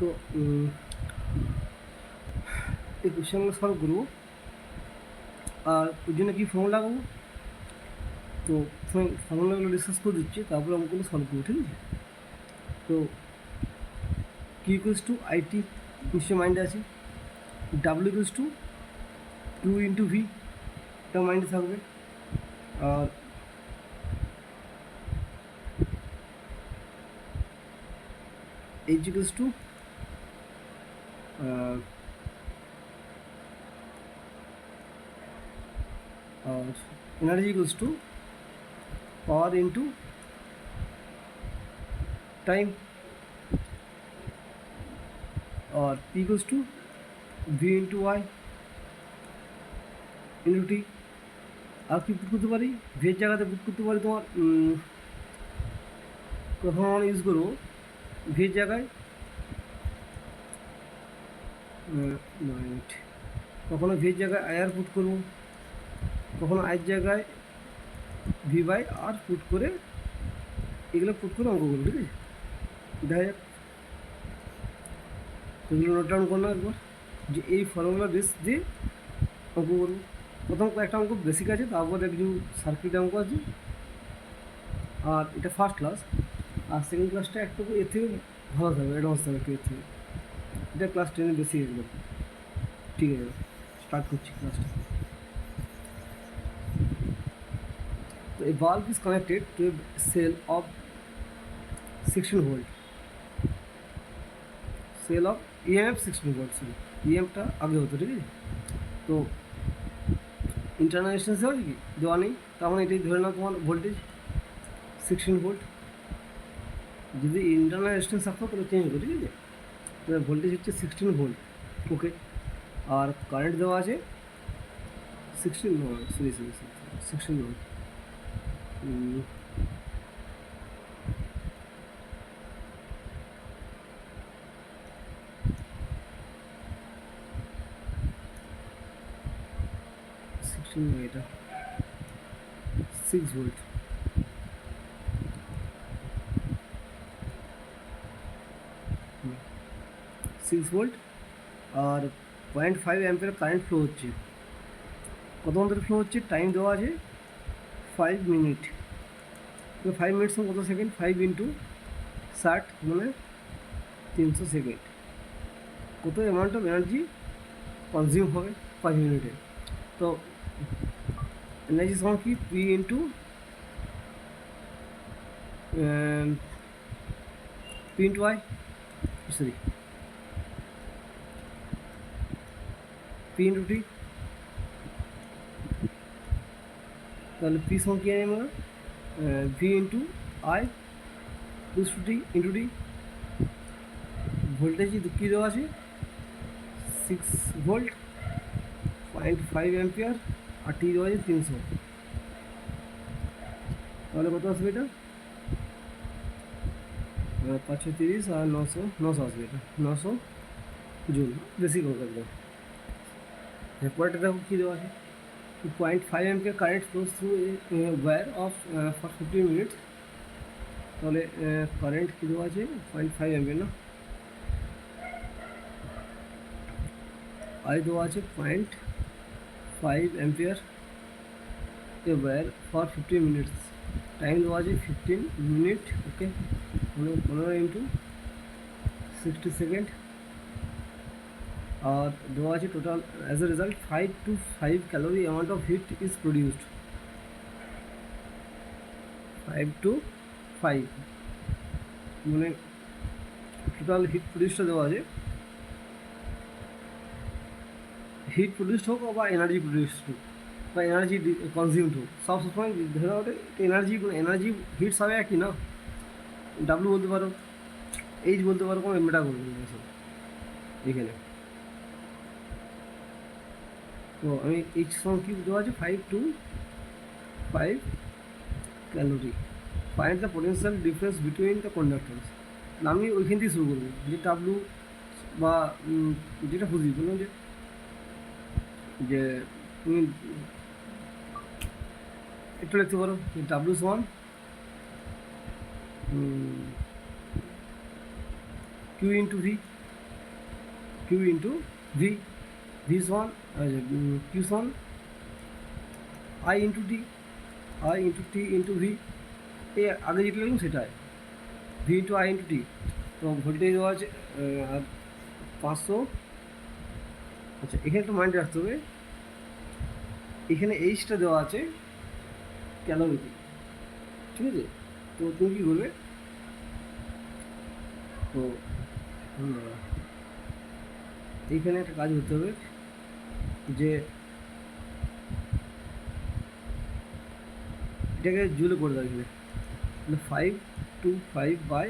তো এই কোশ্চেনগুলো সলভ করবো, আর ওই জন্য কী ফর্মুলা লাগাবো, তো ফর্মুলাগুলো ডিসকাস করে দিচ্ছি, তারপরে অঙ্কগুলো সলভ করবো, ঠিক আছে। তো কি ইকুয়ালস টু আইটি নিশ্চয়ই মাইন্ডে আছে, W equals to Q into V, এটা মাইন্ডে থাকবে। আর H equals to R energy equals to power into time, और P equals to V into Y into T. আর কি পুট করতে পারি, ভের জায়গাতে পুট করতে পারি তোমার প্রথম আমরা ইউজ করবো ভের জায়গায় কখনো ভের জায়গায় আই আর পুট করবো, কখনো আয়ের জায়গায় ভি বাই আর পুট করে এগুলো পুট করে অঙ্ক করবো, ঠিক আছে। দেখা যাক এগুলো নোট ডাউন করলাম একবার, যে এই ফর্মুলা বেস দিয়ে অঙ্ক করবো। প্রথম কয়েকটা অঙ্ক বেসিক আছে, তারপরে কিছু সার্কিট অঙ্ক আছে, আর এটা ফার্স্ট ক্লাস। আর সেকেন্ড ক্লাসটা একটু এর থেকে ভালো থাকবে, অ্যাডভান্স থাকবে একটু এর থেকে, এটা ক্লাস 10 বেশি একদম। ঠিক আছে, স্টার্ট করছি ক্লাসটা। তো এই bulb is connected to a cell of 16 volt, cell of EMF 16 volt, cell ইএমটা আগে হতো, ঠিক আছে। তো ইন্টারনাল রেজিস্ট্যান্স দেওয়া কি দেওয়া নেই, তার মানে এটাই ধরে নাও তোমার ভোল্টেজ 16 ভোল্ট। যদি ইন্টারনাল রেজিস্ট্যান্স থাকতো তাহলে চেঞ্জ হতো, ঠিক আছে। তো ভোল্টেজ হচ্ছে 16 ভোল্ট, ওকে। আর কারেন্ট দেওয়া আছে 16 ভোল্ট। 16 এটা 6 ভোল্ট, আর 0.5 অ্যাম্পিয়ার কারেন্ট ফ্লো হচ্ছে। কত ঘন্টা ফ্লো হচ্ছে, টাইম দেওয়া আছে 5 মিনিট। তো 5 মিনিটস কত সেকেন্ড, 5 ইন্টু 60 মানে 300 সেকেন্ড। কত অ্যামাউন্ট অফ এনার্জি কনজিউম হবে 5 মিনিটে। তো এনার্জি সমান কি, P into Y, sorry P into T. তাহলে পি সমান কি আছে আমরা, V into I plus two T into T. Voltage কী দেওয়া আছে 6 ভোল্ট, 0.5 অ্যাম্পিয়ার, আর টি দেওয়া আছে 300। তাহলে কত আসবে এটা, 530 আর 900 আসবে, এটা 900 জুল, বেশি হোক একদম। পরেরটা দেখো কী দেওয়া আছে, 0.5 ampere current flows through wire of for 15 minutes. তাহলে কারেন্ট কী দেওয়া আছে 0.5 অ্যাম্পিয়ার না, আই দেওয়া আছে 0.5 ampere a wire for 15 minutes. Time দেওয়া আছে 15 মিনিট, ওকে। 15 ইন্টু 60 সেকেন্ড। और দেওয়া আছে total as a result 5 to 5 calorie amount of hit is produced. 5 to 5 মানে টোটাল হিট প্রডিউসটা দেওয়া আছে, হিট প্রডিউসড হোক বা এনার্জি প্রডিউসড হোক বা এনার্জি কনজিউমড হোক, সব সময় ধরে ওঠে এনার্জি হিট সবাই একই না। ডাব্লু বলতে পারো, এইচ বলতে পারো, কোনো ম্যাটার করবে না এসব এখানে। তো আমি এইচ সমান কি দেওয়া আছে 5 to 5 calorie. Find the potential difference between the কন্ডাক্টরস। আমি ওইখান থেকে শুরু করবো, যে ডাব্লু বা যেটা খুঁজি বললাম যে তুমি একটু লিখতে পারো যে ডাব্লু সমান Q into V, Q into V. V is 1, Q is 1, I into T, I into T into V. এই আগে যেটা লিখলাম সেটাই V into I into T। তো ভোল্টেজ দেওয়া আছে আর 500। আচ্ছা, এখানে একটু মাইন্ড রাখতে হবে, এখানে এইচটা দেওয়া আছে ক্যালোরিতে, ঠিক আছে? তো তুমি কী করবে, তো এইখানে একটা কাজ করতে হবে যে এটাকে জুলে করে রাখবে, 525 বাই,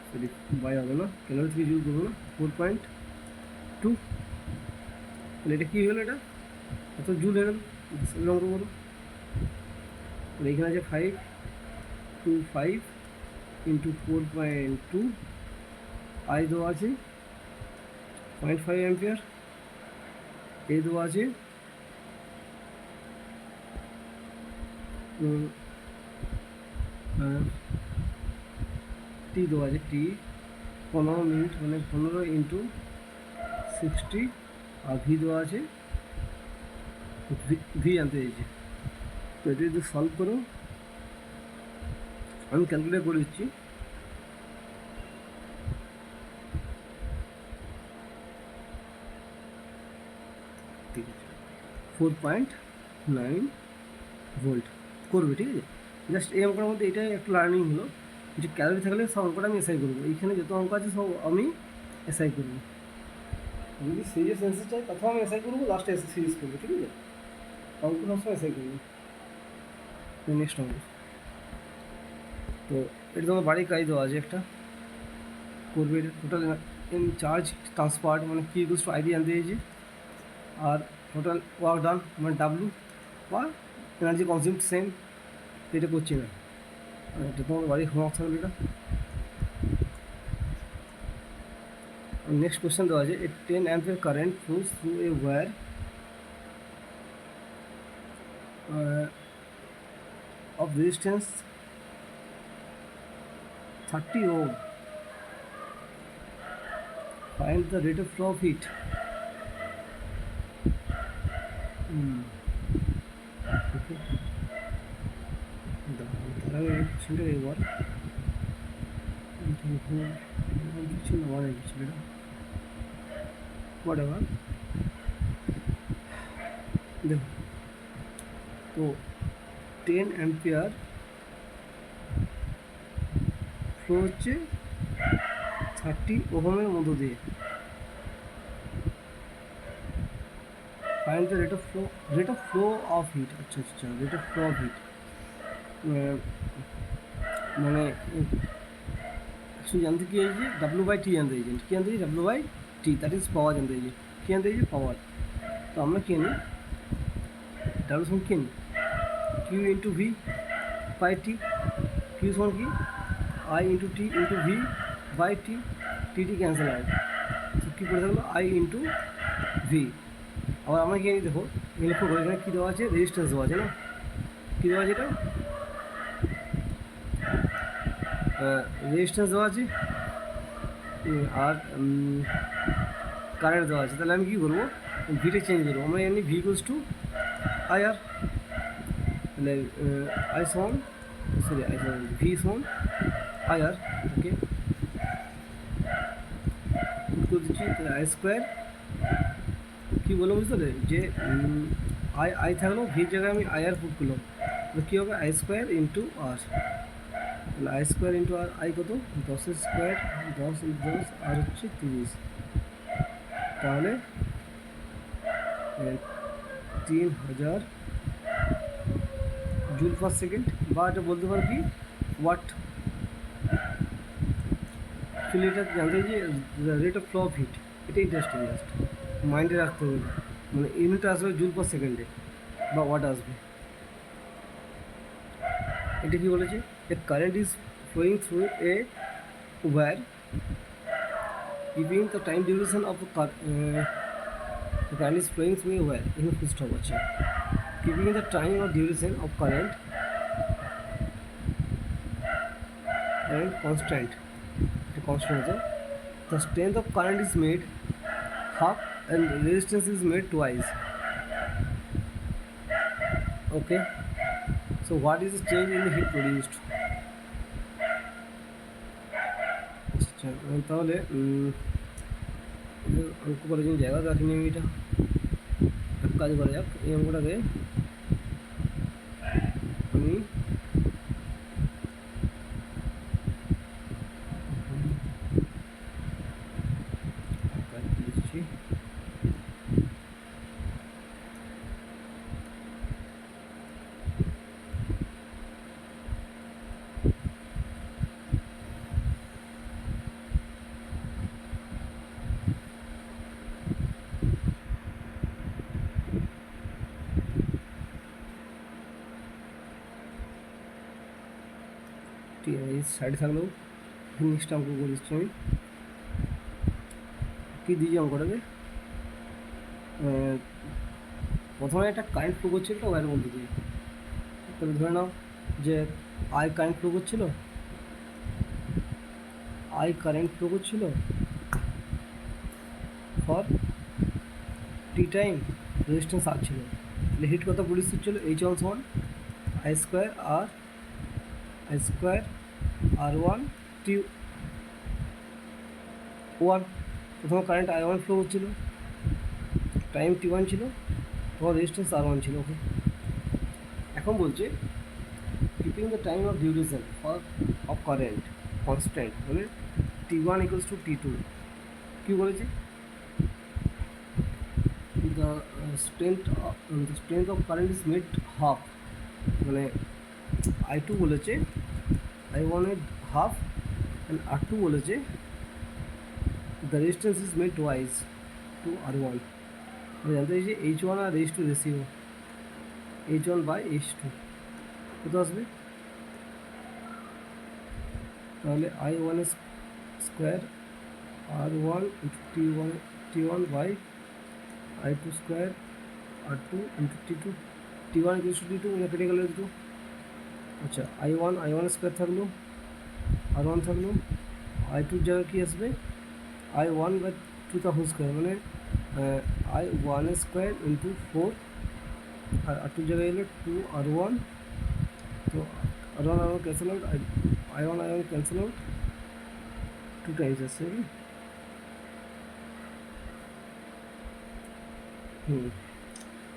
সরি বাই হবে না, ক্যালোরি থেকে জুল করবো না, 4.2। তাহলে এটা কী হলো, এটা এত জুল হলো, অঙ্ক করো। তাহলে এখানে আছে 525 ইন্টু 4.2, আই দেওয়া আছে 0.5 অ্যাম্পিয়ার, এ দেওয়া আছে টি দেওয়া আছে, টি 15 মিনিট, মানে 15 ইন্টু 60, আর ভি দেওয়া আছে, ভি আনতে চাইছে। তো এটা যদি সলভ করো, আমি ক্যালকুলেট করে দিচ্ছি। ঠিক আছে, 4.9 ভোল্ট করবে, ঠিক আছে? জাস্ট এই অঙ্কটার মধ্যে এটাই একটু লার্নিং হলো যে ক্যালোরি থাকলে সব অঙ্কটা আমি এসআই করবো, এইখানে যত অঙ্ক আছে সব আমি এসআই করবো। যদি সিরিয়াস অ্যান্সার চাই প্রথম আমি এসআই করবো, লাস্টে এসে সিরিজ করবো, ঠিক আছে? অঙ্ক সবসময় এসআই করবো। নেক্সট অঙ্ক, তো এটা তোমার বাড়ির কাজ দেওয়া আছে একটা, করবে এটা টোটাল চার্জ ট্রান্সফার মানে কি ইকুয়ালস টু আইডি আনতে দিয়েছি, আর টোটাল ওয়ার্ক ডান মানে ডাব্লু বা এনার্জি কনজিউমড সেম, এটা করছি না, এটা তোমার বাড়ির হোমওয়ার্ক থাকবে এটা। নেক্সট কোয়েশ্চেন দেওয়া আছে, a 10 ampere current flows through a wire of resistance 30 ohm. Find the rate of flow of heat. Okay. Whatever. দেখো, তো 10 অ্যাম্পিয়ার ফ্লো হচ্ছে 30 ওহমের মধ্য দিয়ে। Find the rate of flow of heat. আচ্ছা, rate of flow of heat মানে actually জানতে কি হয়েছে, ডাব্লু বাই টি জানতে চাইছেন, কী জানতে চাইছি, W by T, that is power জানতে চাইছি, কী জানতে চাইছি, পাওয়ার। তো আমরা কী নিই, ডাব্লু সঙ্গে কী নিই, Q into V by T, Q সমান কি I into T into V by T, T cancel হয়, তো কী করে থাকলো আই ইন্টু ভি। আবার আমরা কি দেখো, লক্ষ্য করে এখানে কী দেওয়া আছে, রেজিস্ট্যান্স দেওয়া আছে না, কী দেওয়া আছে, এটা রেজিস্ট্যান্স দেওয়া আছে আর কারেন্ট দেওয়া আছে। তাহলে আমি কী করবো, ভিটা চেঞ্জ করবো, আমরা জানি ভি ইকুয়ালস টু আই আর, তাহলে আই সমান, সরি আই সমান ভি সমান আই আর, ওকে করে দিচ্ছি। তাহলে আই স্কোয়ার কী বলবো বুঝতে পারলে, যে আই থাকলো, ভির জায়গায় আমি আই আর পুট করলাম, তাহলে কী হবে আই স্কোয়ার ইন্টু আর, তাহলে I square into R, I কত 10 স্কোয়ার, 10 ইন্টু 10 আর হচ্ছে 30, তাহলে 3000 জুল পার সেকেন্ড, বা এটা বলতে পারো কি ওয়াট। অ্যাকচুয়ালি এটা জানতে যে rate of flow of hit, এটা ইন্টারেস্টিং, জাস্ট মাইন্ডে রাখতে হবে, মানে ইউনিট আসবে জুল পার সেকেন্ডে বা ওয়াট আসবে। এটা কি বলেছে, a current is flowing through a wire giving the time duration of the current is flowing through a wire, এখানে ফুল স্টপ আছে, giving the time or duration of current and constant, the strength of current is made half and resistance is made twice. Okay, so what is the change in the heat produced? আচ্ছা তাহলে অঙ্ক করার জন্য জায়গা রাখিনি আমি, এটা এক কাজ করা যাক, এই অঙ্কটাকে আমি লিখছি। ঠিক আছে, এই সাইডে থাকলেও নেক্সট অঙ্ক করে দিচ্ছি আমি। কী দিয়েছি অঙ্কটাকে? প্রথমে একটা কারেন্ট ফ্লো করছিল একটা ওয়্যারের মধ্যে দিয়ে, তাহলে ধরে নাও যে আই কারেন্ট ফ্লো করছিল, আই কারেন্ট ফ্লো করছিল for T time, resistance R ছিল, তাহলে হিট কত প্রডিউস হচ্ছিল? এইচ ওয়ান সমান I square R one T one. প্রথমে কারেন্ট আই ওয়ান ফ্লো হচ্ছিল, টাইম টি ওয়ান ছিল, তখন রেজিস্ট্যান্স আর ওয়ান ছিল। ওকে, এখন বলছে keeping the time of duration of current constant, মানে T one equals to T two. কী বলেছে? the strength of current is made half, মানে আই টু বলেছে আই ওয়ানের হাফ অ্যান্ড আর টু বলেছে the resistance is made twice to R one. জানতে চাইছি H one R H two ratio, H one by H two কত আসবে? তাহলে I one square R one T one by I two square R two into T two, T one equals to T two, মানে কেটে গেল two. আচ্ছা, I one square থাকলো, আর one থাকলো, I টুর জায়গায় কী আসবে? আই ওয়ান বাই টু তা হোল স্কোয়ার, মানে I one square into four, আর টুর জায়গায় এলো টু আর ওয়ান, তো R one cancel out, I one cancel out, two times আসছে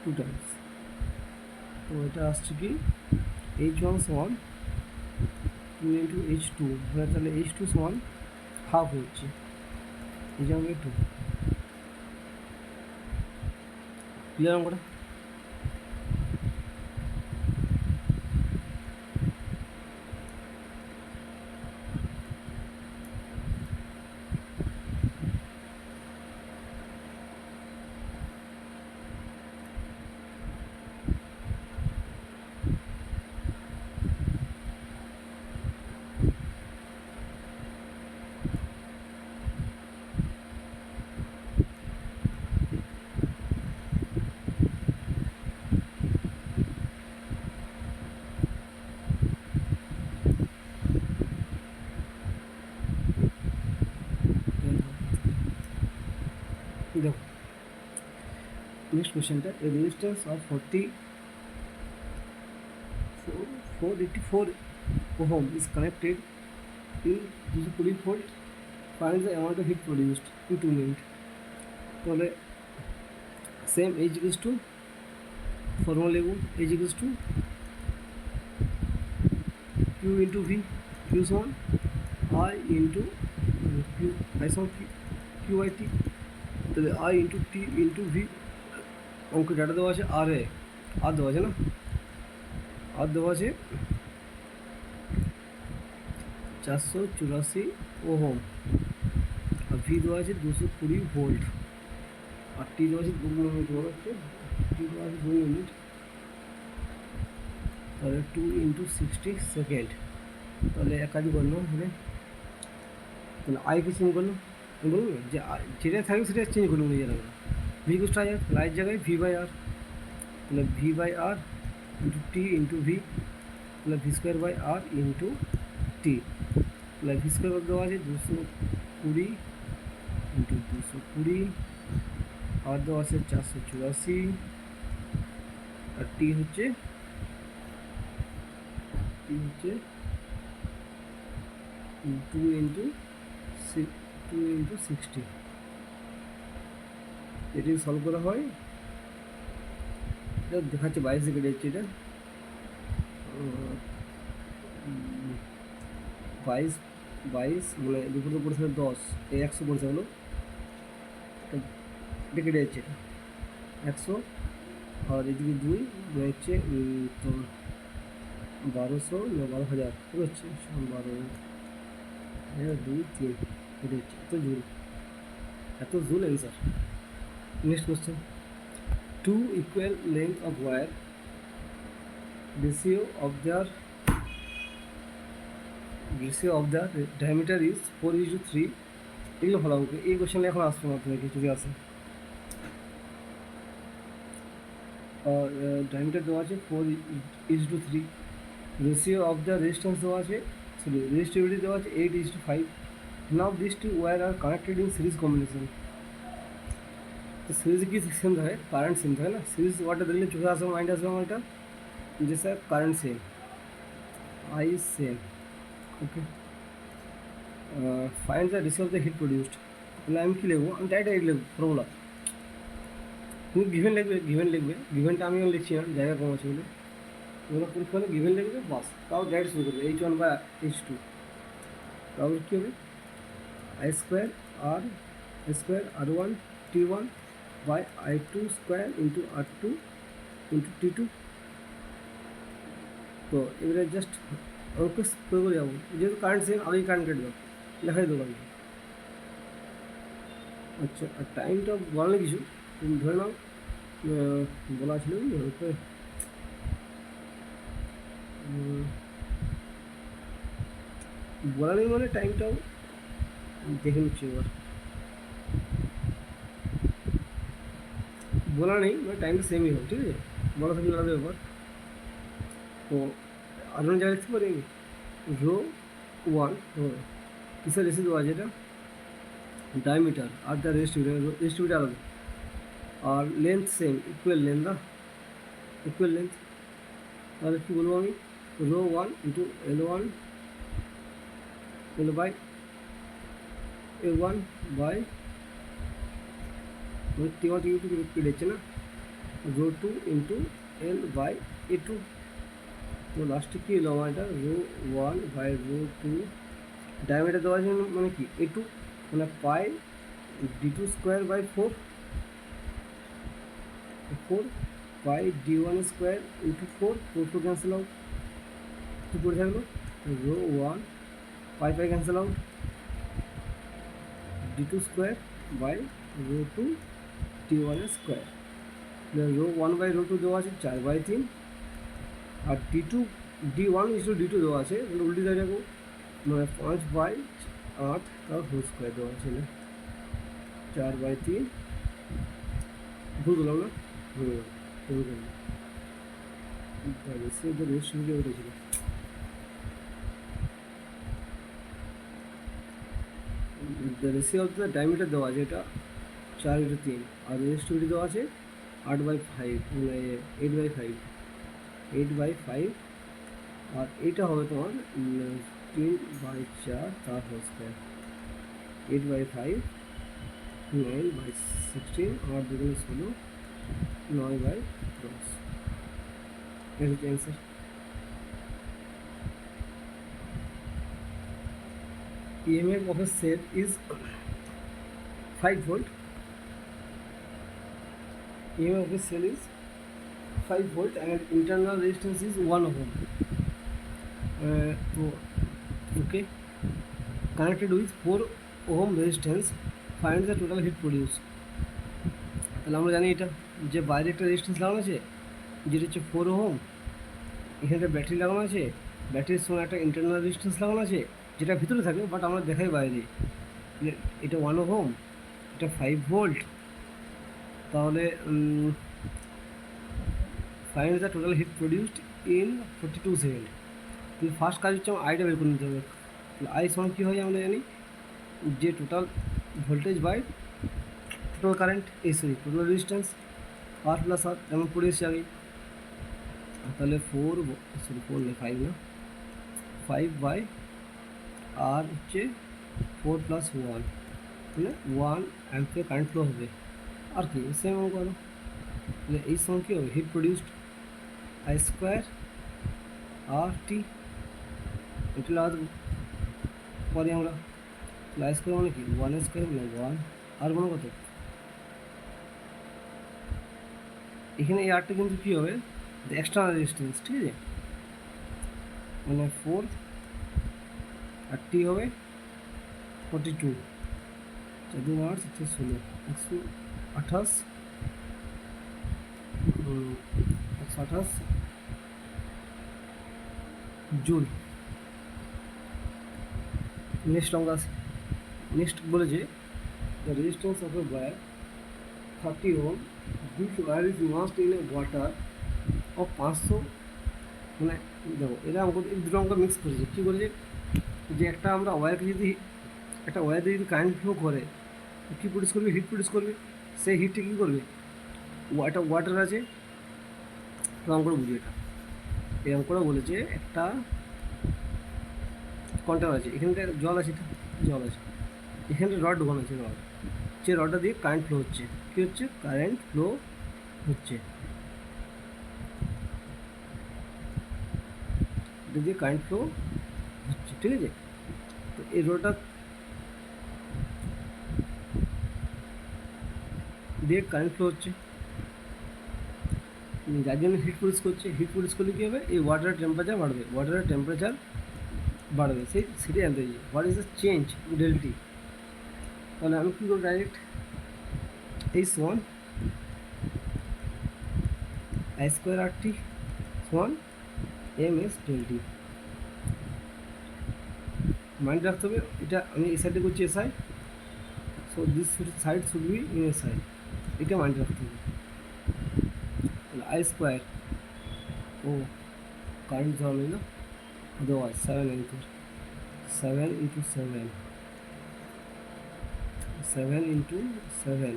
টু টাইমস। তো এটা আসছে কি এইচ ওয়ান সমান টু ইন্টু এইচ টু, তাহলে এইচ টু সমান হাফ হচ্ছে এই যে আমাকে টু। ক্লিয়ার অঙ্কটা? দেখো নেক্সট কোয়েশ্চেনটা, এ resistance of 484 ohm is connected in 220 volt, find the amount of heat produced in 2 minutes। তাহলে same H equals to formula লিখব, H equals to Q into V, Q সমান আই ইন্টু কিউ, আই সমান Q by T, তাহলে I into T into V. অঙ্ক data দেওয়া আছে আর দেওয়া আছে না, আর দেওয়া আছে 484 ওহম, আর ভি দেওয়া আছে 220 ভোল্ট, আর টি দেওয়া আছে 2 মিনিট, টি দেওয়া আছে 2 মিনিট, তাহলে 2 ইন্টু 60 সেকেন্ড। তাহলে এক কাজ করলাম, তাহলে আইকে চেঞ্জ করলাম, বলুন যে যেটা থাকবে সেটা চেঞ্জ করলাম নিজের আমরা, ভি কুস্ট আই আর, লাইট জায়গায় ভি বাই আর, তাহলে V by R into T into V, তাহলে V square by R into T, তাহলে ভি স্কোয়ার দেওয়া আছে 220 ইন্টু 220 আর দেওয়া আছে 484, আর টি হচ্ছে 2 × 60। এটি সলভ করা হয়, এটা দেখাচ্ছে 22 কেটে যাচ্ছে, এটা 22 22 মানে দুপুর দুপুর থেকে 10, এই 100 পড়ছে হলো, এটা কেটে যাচ্ছে, এটা 100, আর এদিকে 2 হচ্ছে তো 1200 না 12,000 হচ্ছে 12, 2 3 কেটে যাচ্ছে, এত joule answer. Next question, 2 equal length of wire, ratio of the diameter is 4:3, এগুলো ভালো হবে। এই কোশ্চেনটা এখন আসবে মাধ্যমে কিছু আছে, আর ডায়ামিটার দেওয়া আছে 4:3, রেশিও অফ দ্য রেজিস্ট্যান্স দেওয়া আছে, সরি রেজিস্টিভিটি দেওয়া আছে 8:5। Now this two wire are connected in series combination. তো সিরিজে কী সেম থাকে, কারেন্ট সেম থাকে না, সিরিজ ওয়ার্ডটা দেখলে চোখে আসবে, মাইন্ডে আসবে আমার এটা, যে sir current same, I same, okay. Find the ratio of the heat produced, তাহলে আমি কী লিখবো, আমি ডাইরেক্ট এই লিখবো ফর্মুলা, তুমি গিভেন লিখবে, গিভেনটা আমি লিখছি না, জায়গা কম আছে বলে, ওরা পরীক্ষা হলে গিভেন লিখবে বাস, তাও ডাইরেক্ট শুরু করবে H1/H2, তাহলে কী হবে, I² R1 by I2² into R2 into T2। তো এবারে জাস্ট ওকে করে করে যাবো, যেহেতু কারেন্ট সেম আগেই কারেন্ট কেটে দাও, লেখাই দেবো আমি। আচ্ছা, আর টাইমটা বলা কিছু তুমি ধরে নাও, বলা ছিল ওকে, বলা নেই মানে টাইমটাও দেখে নিচ্ছি এবার, বলা নেই মানে টাইমটা সেমই হবে, ঠিক আছে, বলা থাকলে আলাদা ব্যাপার। তো আর অন্য জায়গায় লিখতে পারি আমি ρ1, কিসের রেসি দেওয়া আছে, এটা ডায়ামিটার, আর দ্য রেজিস্টিভিটি আলাদা, আর লেন্থ সেম, ইকুয়াল লেন্থ, তাহলে কী বলবো আমি, ρ1 into L1 L/A1 by T1 T2 কেটেছে না, ρ2 ইন্টু L/A2। তো লাস্টে কী এলো আমার, এটা ρ1 বাই ρ2, ডায়ামিটার দেওয়া আছে মানে কি A2, মানে পাই D2²/4 পাই D1² ইন্টু 4 ক্যান্সেল আউট, কী পড়ে থাকলো, ρ1 পাই ক্যান্সেল আউট, D2² ρ2 T1², ρ1/ρ2 দেওয়া আছে 4/3, আর D1/D2 দেওয়া আছে, উল্টি দাঁড়িয়ে রাখবো, মানে 5/8 তার হোল² দেওয়া আছে, 4/3, ভুল করলাম না, ভুল করলাম, রেজিস্ট্রিবিউটে উঠেছিল, রেশিও অফ দ্য ডায়ামিটার দেওয়া আছে, এটা 4:3, আর রেজিস্টিভিটি দেওয়া আছে 8/5, মানে 8/5, আর এইটা হবে তোমার 3/4 তার হোল², 8/5, 9/16, আর 2×16, 9/10, এটা হচ্ছে answer. EMF of a cell is 5 volt. EMF of a cell is 5 volt and internal resistance is 1 ohm. Okay, connected with 4 ohm resistance, find the total heat produced. তাহলে আমরা জানি এটা যে বাইরে একটা রেজিস্ট্যান্স লাগানো আছে, যেটা হচ্ছে 4 ওহম, এখানে একটা ব্যাটারি লাগানো আছে, ব্যাটারির সঙ্গে একটা ইন্টারনাল রেজিস্ট্যান্স লাগানো আছে, যেটা ভিতরে থাকে বাট আমরা দেখাই বাইরে, এটা 1 ওহম, এটা 5 ভোল্ট। তাহলে find the total heat produced in 42 second. তাহলে ফার্স্ট কাজ হচ্ছে আমার আইটা বের করে নিতে হবে। তাহলে আই সমান কী হয় আমরা জানি, যে total voltage by total current total resistance R plus R যেমন পড়ে এসেছি আগে, তাহলে 4 নেই 5 না, 5 বাই আর হচ্ছে 4 প্লাস 1, তাহলে 1 অ্যাম্পিয়ার কারেন্ট ফ্লো হবে। আর কি সেম অঙ্ক আরও, তাহলে এই সময় কী হবে, hit produced I square R টি, এটা লাগা দেবো পরে আমরা। তাহলে আই স্কোয়ার মানে কি 1 স্কোয়ার মানে 1, আর কোনো কত, এখানে এই আরটা কিন্তু কী হবে এক্সটার্নাল রেজিস্ট্যান্স, ঠিক আছে, মানে 4 আর টি হবে 42, 4 2 8 7 16, 128 128 জুল। নেক্সট অঙ্ক আছে, নেক্সট বলেছে the resistance of a wire 30 ohm which wire is immersed in a water of 500, মানে দেখো এরা অঙ্ক এই দুটো অঙ্ক মিক্স করেছে, কী করেছে যে একটা আমরা ওয়্যারকে যদি একটা ওয়্যার দিয়ে যদি কারেন্ট ফ্লো করে কী প্রডিউস করবে, হিট প্রডিউস করবে, সেই হিটটা কী করবে, একটা ওয়াটার আছে, তো অঙ্কটা বুঝি এটা, এই অঙ্কটা বলেছে একটা কন্টেনার আছে, এখানটা জল আছে, এটা জল আছে, এখানটা রড ঢোকানো আছে, রড, যে রডটা দিয়ে কারেন্ট ফ্লো হচ্ছে, কী হচ্ছে কারেন্ট ফ্লো হচ্ছে, এটা দিয়ে কারেন্ট ফ্লো হচ্ছে, ঠিক আছে। তো এই রডটা দিয়ে কারেন্ট ফ্লো হচ্ছে, যার জন্য হিট প্রডিউস করছে, হিট প্রডিউস করলে কী হবে, এই ওয়াটারের টেম্পারেচার বাড়বে, ওয়াটারের টেম্পারেচার বাড়বে, সেটাই জানতে চাই what is the change del T. তাহলে আমি কী করবো ডাইরেক্ট এই সমান আই স্কোয়ার আর টি সমান M S del T, mind রাখতে হবে এটা আমি এই সাইডে করছি SI, so this side should be in SI, এটা মাইন্ড রাখতে হবে। তাহলে আই স্কোয়ার ও কারেন্ট ধরবে না, দেওয়া 7 অ্যাম্পিয়ার, 7 ইন্টু 7, 7 ইন্টু 7,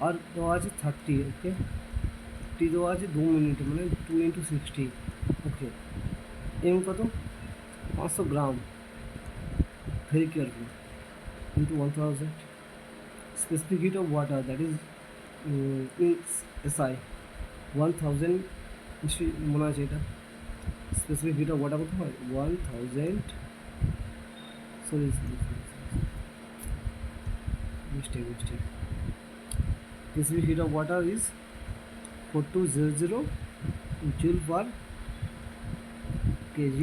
আর দেওয়া আছে 30, ওকে, টি দেওয়া আছে 2 মিনিট মানে 2 ইন্টু 60, ওকে, এম কত 500 gram, very careful, into 1000, specific heat of water that is in SI 1000, মনে আছে এটা, স্পেসিফিক হিট অফ ওয়াটার কত হয় 1000, sorry mistake, specific heat of water is 4200 joule per kg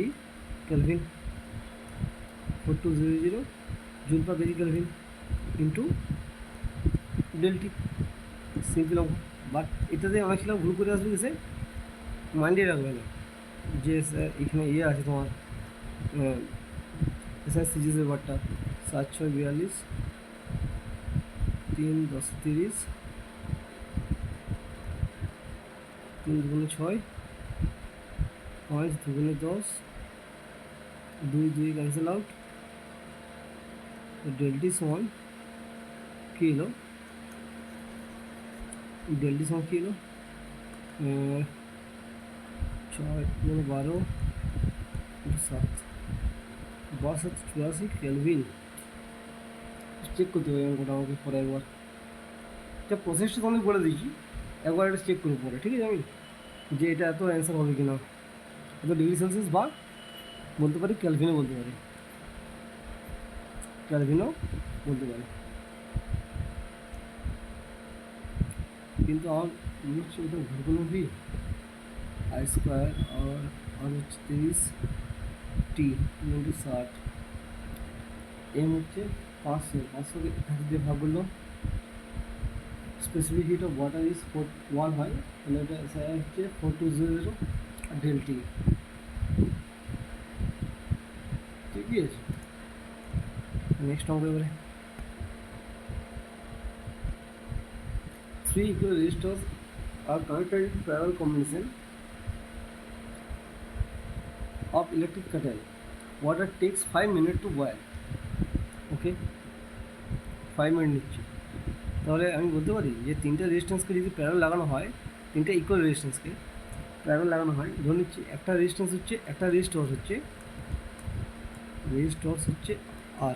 Kelvin, 4200 joule per kg Kelvin into del T, simple অঙ্ক। But এটাতে অনেক ছিল ভুল করে আসবে, কিসে মাইন্ডে রাখবে না যে এখানে ইয়ে আছে তোমার এসআই সিজিস ব্যাপারটা 742 3 10 30, 3 দুগুণে 6, 5 দুগুণে 10, 2 2 ক্যান্সেল আউট, ডেলটি সমান কী এলো, ডেলটি সমান কী এলো 6 2 12 7 12 84 কেলভিন। চেক করতে হবে অঙ্কটা আমাকে পরে একবার, এটা প্রসেসটা তোমাদের বলে দিয়েছি, একবার এটা চেক করবো পরে, ঠিক আছে, আমি যে এটা এত অ্যান্সার হবে কি না, এত ডিগ্রি সেলসিয়াস বা বলতে পারি ক্যালভিনও বলতে পারি, ক্যালভিনও বলতে পারি, কিন্তু আমার হচ্ছে এটা ভুলগুলো ভি আই স্কোয়ার আর হচ্ছে 30 টি ইন্টু 60, এম হচ্ছে 500 দিয়ে ভাগ করলো, specific heat of water is 1 হয়, তাহলে এটা হচ্ছে 4200 ডেল টি, ঠিকই আছে। নেক্সট অঙ্ক এবারে 3 equal resistors are connected in parallel combination of electric kettle. Water takes 5 minutes to boil. Okay, 5 minute নিচ্ছে, তাহলে আমি বলতে পারি যে তিনটে রেজিস্ট্যান্সকে যদি প্যারালাল লাগানো হয়, তিনটে ইকুয়াল রেজিস্ট্যান্সকে প্যারালাল লাগানো হয়, ধরে নিচ্ছি একটা রেজিস্ট্যান্স হচ্ছে, একটা রেজিস্টর্স হচ্ছে আর,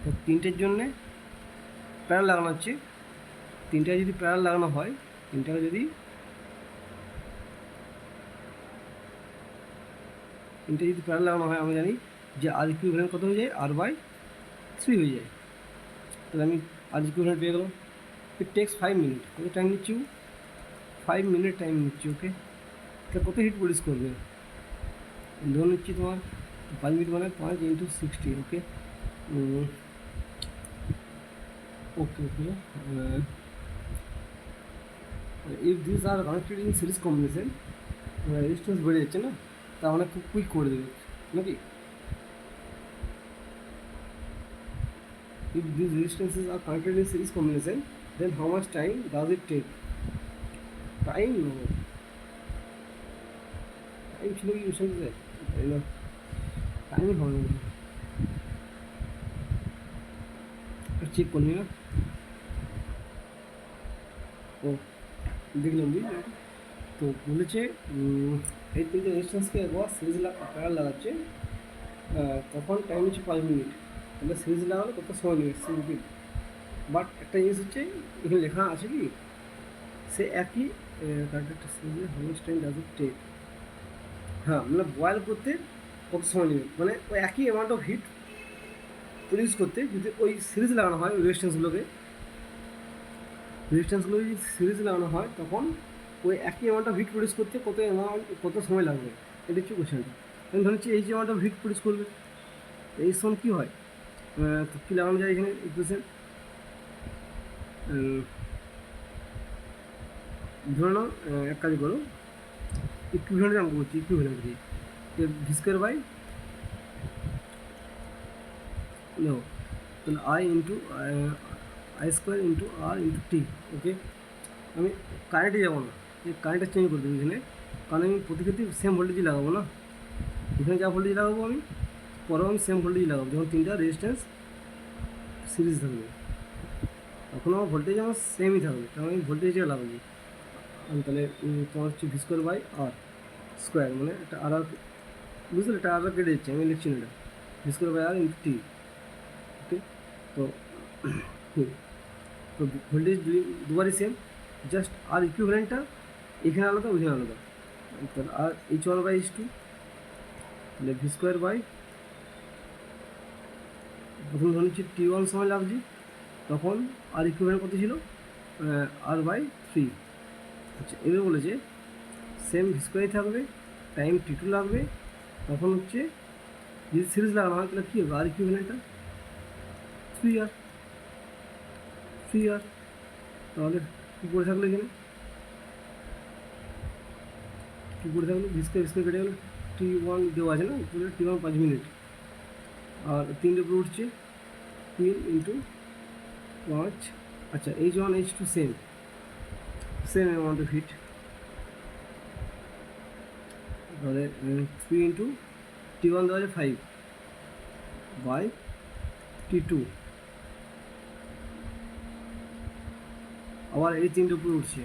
তো তিনটের জন্যে প্যারালাল লাগানো হচ্ছে। তিনটায় যদি প্যারালাল লাগানো হয়, তিনটাকে যদি প্যারালাল লাগানো হয়, আমরা জানি যে আর ইকুইভ্যালেন্ট কত হয়ে যায়, R/3 হয়ে যায়। তাহলে আমি আর ইকুইভ্যালেন্ট পেয়ে গেলাম। It takes 5 minute. কত টাইম নিচ্ছি? 5 মিনিট টাইম নিচ্ছি। ওকে, তাহলে কত হিট প্রডিউস করবে? ধরে নিচ্ছি তোমার 5 মিনিট মানে 5 × 60। Okay okay okay if this are connected in series combination, resistance বেড়ে যাচ্ছে না, তা অনেক খুব কুইক করে দেবে নাকি? If these resistances are connected in series combination, then how much time does it take? Time no. Time ছিল কি বিষয় আছে? তাই না? টাইমই হবে না। চেক করলি না? ও দেখলাম, বুঝলি? তো বলেছে এই তিনটে রেজিস্ট্যান্সকে একবার সিরিজ প্যারালাল লাগাচ্ছে, তখন টাইম হচ্ছে 5 মিনিট। তাহলে সিরিজ লাগালে কত সময় নেবে সিম্পল। বাট একটা জিনিস হচ্ছে এখানে লেখা আছে কি, সে একই কারেক্ট সিরিজে how much time does it take. হ্যাঁ, মানে বয়েল করতে কত সময় নেবে, মানে ওই একই অ্যামাউন্ট অফ হিট প্রডিউস করতে যদি ওই সিরিজ লাগানো হয়, ওই রেজিস্ট্যান্সগুলোকে যদি সিরিজ লাগানো হয়, তখন ওই একই অ্যামাউন্ট অফ হিট প্রডিউস করতে কত সময় লাগবে, এটা হচ্ছে কোশ্চেনটা। আমি ধরে নিচ্ছি এই যে অ্যামাউন্ট অফ হিট প্রডিউস করবে, এই সময় কী হয়, তো কী লাগানো যায় এখানে ইকুয়েশন? ধরে নাও এক কাজ করো, ইকুইভ্যালেন্ট আমি বলছি, ইকুইভ্যালেন্ট দিয়ে ভি স্কোয়ার বাই নো, তাহলে I square into R into T. Okay, আমি কারেন্টে যাবো না, এই কারেন্টটা চেঞ্জ করে দেবো এখানে, কারণ আমি প্রতি ক্ষেত্রে সেম ভোল্টেজই লাগাবো না। এখানে যা ভোল্টেজ লাগাবো আমি পরেও আমি সেম ভোল্টেজই লাগাবো, যখন তিনটা রেজিস্ট্যান্স সিরিজ থাকবে তখন আমার ভোল্টেজ আমার সেমই থাকবে, কারণ আমি ভোল্টেজে লাগাবো। তাহলে তোমার হচ্ছে V square by R square, মানে একটা আর বুঝলে, এটা আর কেটে দিচ্ছে, আমি লিখছি না, এটা V square by R into T. Okay, তো তো ভোল্টেজ দুবারই সেম, জাস্ট আর ইকুইভ্যালেন্টটা এখানে আলাদা, ওইখানে আলাদা। তাহলে আর H1/H2, তাহলে ভি স্কোয়ার বাই, প্রথম ধরে নিচ্ছি T1 সময় লাগছে, তখন আর ইকুইভ্যালেন্ট কত ছিল, R/3। আচ্ছা, এবার বলেছে সেম ভি স্কোয়ারই থাকবে, টাইম T2 লাগবে, তখন হচ্ছে যদি সিরিজ লাগানো হয় তাহলে কী হবে, আর ইকুইভ্যালেন্টটা 3R। তাহলে কী করে থাকলো এখানে, কী করে থাকলো, ভি স্কোয়ার কেটে গেলো, T1 দেওয়া আছে না, T1 5 মিনিট, আর 3 উপরে উঠছে 3 × 5। আচ্ছা, H1 H2 same amount of hit, তাহলে 3 × T1 দেওয়া আছে 5 বাই T2, আবার এই 3 উপরে উঠছে,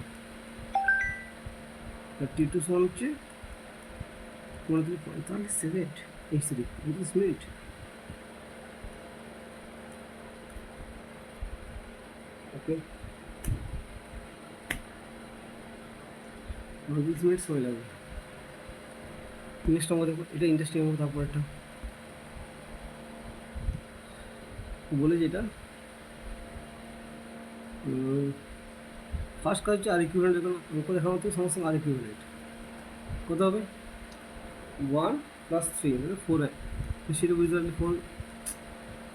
T2 সমান হচ্ছে 45 সেকেন্ড, 35 মিনিট। ওকে, 35 মিনিট সময় লাগবে। নেক্সট আমাদের এটা ইন্টারেস্টিং হবে, তারপর একটা বলে যেটা ফার্স্ট কাজ হচ্ছে আর ইকুইভ্যালেন্ট, এখন অঙ্ক দেখানো হচ্ছে সমস্ত আর ইকুইভ্যালেন্ট কত হবে, 1 + 3 মানে 4 হয়, সেটা বুঝতে পারলে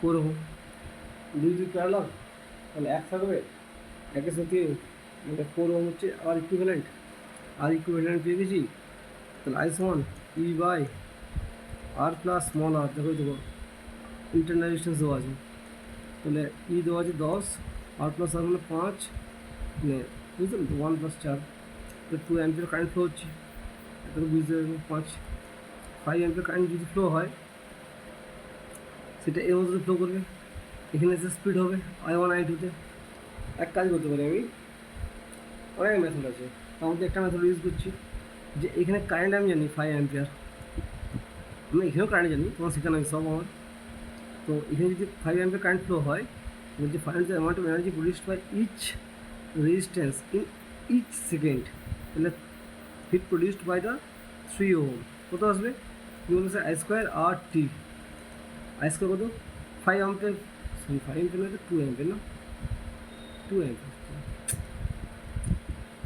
4 হবে, 2 প্যারালাল, তাহলে 1 থাকবে, 1-এর সাথে মানে 4 হচ্ছে আর ইকুইভ্যালেন্ট পেয়ে গেছি। তাহলে I সমান E/R + স্মল r, দেখো ইন্টারনাল রেজিস্ট্যান্স দেওয়া আছে, তাহলে E দেওয়া আছে 10, R + R মানে 5, মানে বুঝতে পারলেন তো, 1 + 4, তো 2 অ্যাম্পিয়ার কারেন্ট ফ্লো হচ্ছে, এটা তো বুঝতে পারবেন। 5 অ্যাম্পিয়ার কারেন্ট যদি ফ্লো হয়, সেটা এর মধ্যে ফ্লো করবে, এখানে এসে স্পিড হবে I1 I2-তে, এক কাজ করতে পারি আমি, অনেক মেথড আছে, তার মধ্যে একটা মেথড ইউজ করছি, যে এখানে কারেন্ট আমি জানি 5 অ্যাম্পিয়ার, আমি এখানেও কারেন্ট জানি, তোমার শেখানো সব আমার। তো এখানে যদি 5 অ্যাম্পিয়ার কারেন্ট ফ্লো হয়, বলছে find the amount of energy produced by each resistance in each second, তাহলে heat produced by the 3 ohm কত আসবে? কি বলছে I square R T, I square কত? 5 অ্যাম্পিয়ার, সরি 5 অ্যাম্পিয়ার না, 2 অ্যাম্পিয়ার না, 2 অ্যাম্পিয়ার,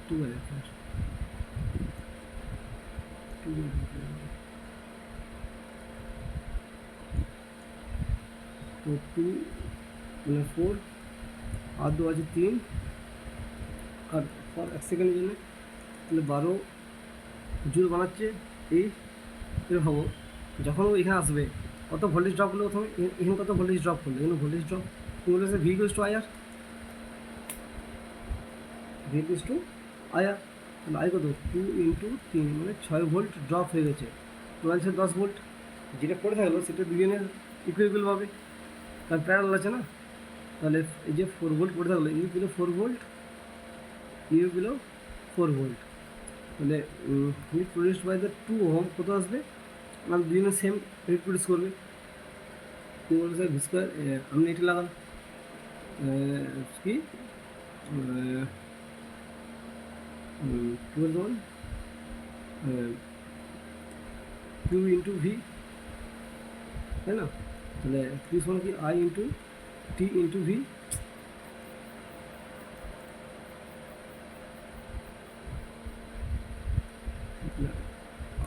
2 অ্যাম্পিয়ার, 2 অ্যাম্পিয়ার, তো 2 মানে 4 আর 2 আছে 3, আর পর 1 সেকেন্ডের জন্য তাহলে 12 জুল বানাচ্ছে। এই এর ভাবো যখন ও এখানে আসবে কত ভোল্টেজ ড্রপ হলো প্রথমে, এখানে কত ভোল্টেজ ড্রপ করলো, এখানে ভোল্টেজ ড্রপ কি বলেছে, V equals to IR, V equals to IR, তাহলে আই কত 2 × 3 মানে 6 ভোল্ট ড্রপ হয়ে গেছে, 12 10 ভোল্ট, যেটা পড়ে থাকলো সেটা দুজনের ইকুইকুয়াল পাবে, কারণ প্যারালাল আছে না, তাহলে এই যে 4 ভোল্ট পড়ে থাকলো equal 4 volt, equal 4 volt, তাহলে heat produced by the 2 ohm কত আসবে, মানে দুজনে সেম হিট প্রডিউস করবে, কী বলছে ভি স্কোয়ার, আপনি এটা লাগান কি কী বলতে পারেন, কিউ ইন্টু ভি, তাই না, তাহলে কিউ সমান কি I into T into V,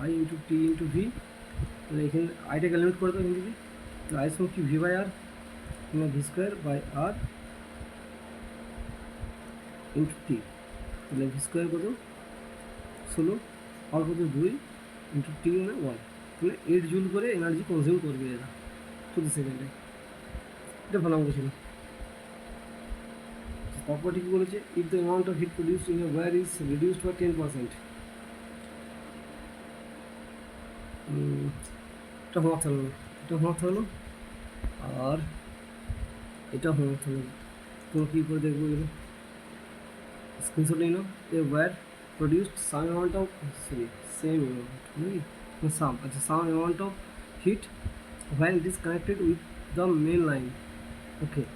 I into T into V, তাহলে এখানে আইটাকে লিমিট করে দেবো এখান থেকে, তাহলে আই সমান কি ভি বাই আর, মানে V square by R into T, তাহলে ভি স্কোয়ার কত 16 আর কত 2 ইন্টু টি মানে 1, মানে 8 জুল করে এনার্জি কনজিউম করবে এরা প্রতি সেকেন্ডে, এটা ভালো অঙ্ক ছিল। তারপর ঠিক বলেছে if the amount of heat produced in a wire is reduced by 10%, এটা হোমওয়ার্ক থাকলো না, এটা হোমওয়ার্ক থাকলো, আর এটা হোমওয়ার্ক থাকলো, তোমরা কী করে দেখবো এগুলো স্ক্রিনশট নিয়ে নাও, a wire produced some amount of, sorry same amount নাকি সাম, আচ্ছা some amount of heat when it is connected with the main line, okay,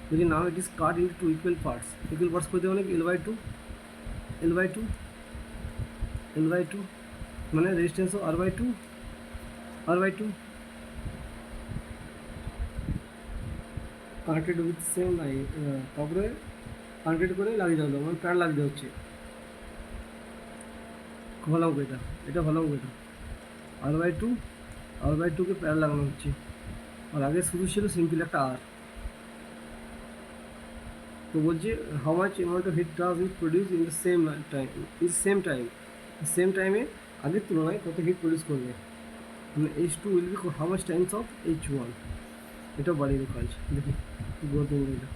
because now it is cut into two equal parts করতে মানে L/2 L/2 L/2 মানে resistance of R/2 R/2 connected with same line, তারপরে connected করে লাগিয়ে দেওয়া হলো, মানে প্যার লাগিয়ে দেওয়া হচ্ছে, ভালো অঙ্ক এটা, এটা ভালো অঙ্ক এটা, R/2 কে প্যার লাগানো হচ্ছে, আর আগে শুধু ছিল সিম্পল একটা আর, তো বলছে how much amount of hit does it produce in the same টাইমে আগের তুলনায় কত হিট প্রডিউস করবে, মানে H2 will be how much Times of H1, এটাও বাড়িয়ে কাজ দেখি গৌতম এটা